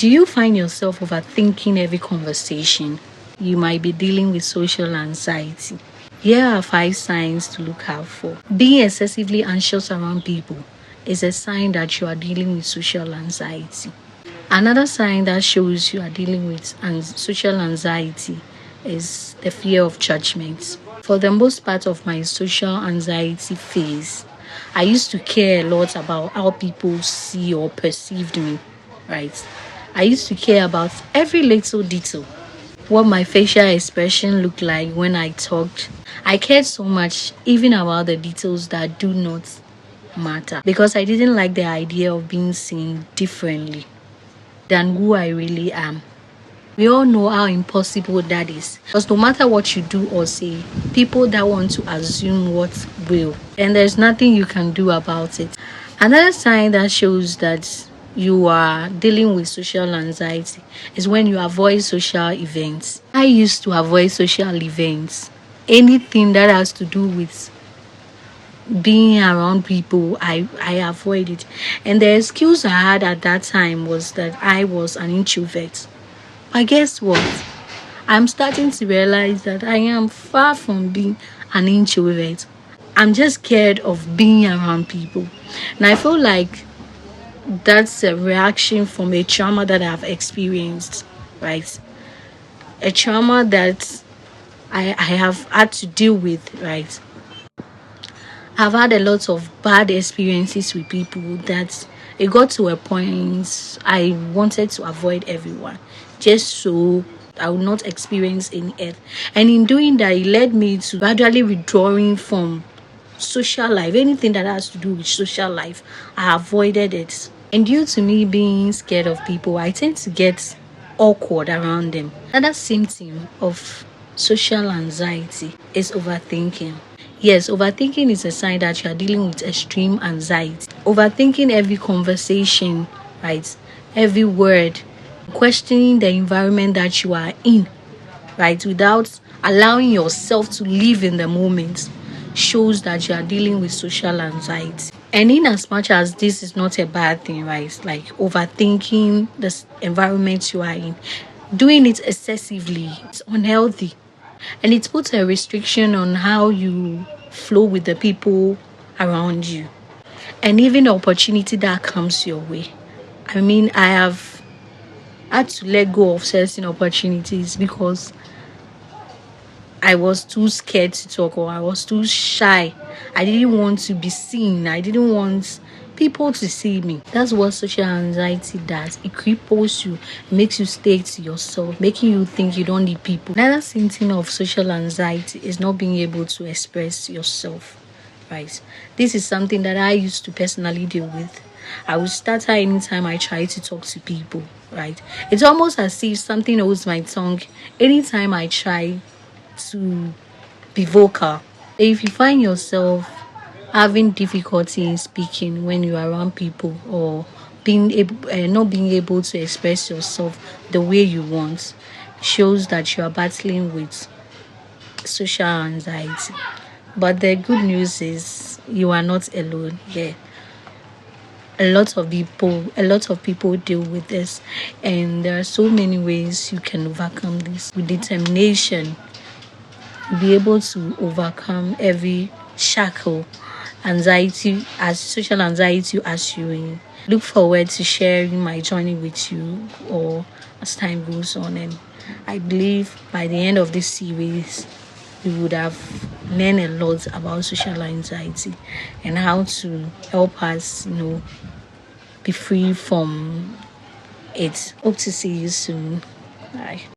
Do you find yourself overthinking every conversation? You might be dealing with social anxiety. Here are 5 signs to look out for. Being excessively anxious around people is a sign that you are dealing with social anxiety. Another sign that shows you are dealing with social anxiety is the fear of judgment. For the most part of my social anxiety phase, I used to care a lot about how people see or perceived me, right? I used to care about every little detail, what my facial expression looked like when I talked. I cared so much even about the details that do not matter because I didn't like the idea of being seen differently than who I really am. We all know how impossible that is. Because no matter what you do or say, people that want to assume what will. And there's nothing you can do about it. Another sign that shows that you are dealing with social anxiety is when you avoid social events. I used to avoid social events. Anything that has to do with being around people, I avoid it. And the excuse I had at that time was that I was an introvert. But guess what? I'm starting to realize that I am far from being an introvert. I'm just scared of being around people. And I feel like that's a reaction from a trauma that I've experienced, right? A trauma that I have had to deal with, right? I've had a lot of bad experiences with people that it got to a point I wanted to avoid everyone just so I would not experience any hurt. And in doing that, it led me to gradually withdrawing from social life. Anything that has to do with social life, I avoided it. And due to me being scared of people, I tend to get awkward around them. Another symptom of social anxiety is overthinking. Yes, overthinking is a sign that you are dealing with extreme anxiety. Overthinking every conversation, right? Every word, questioning the environment that you are in, right? Without allowing yourself to live in the moment shows that you are dealing with social anxiety. And in as much as this is not a bad thing, right? Like overthinking the environment you are in, doing it excessively, it's unhealthy. And it puts a restriction on how you flow with the people around you and even the opportunity that comes your way. I mean, I have had to let go of certain opportunities because I was too scared to talk or I was too shy. I didn't want to be seen. I didn't want people to see me. That's what social anxiety does. It cripples you, makes you stay to yourself, making you think you don't need people. Another symptom of social anxiety is not being able to express yourself, right? This is something that I used to personally deal with. I would stutter anytime I try to talk to people, right? It's almost as if something holds my tongue anytime I try to be vocal. If you find yourself having difficulty in speaking when you are around people or not being able to express yourself the way you want, shows that you are battling with social anxiety. But the good news is you are not alone here. A lot of people deal with this, and there are so many ways you can overcome this with determination. Be able to overcome every shackle social anxiety as you look forward to sharing my journey with you or as time goes on. And I believe by the end of this series we would have learned a lot about social anxiety and how to help us be free from it. Hope to see you soon. Bye.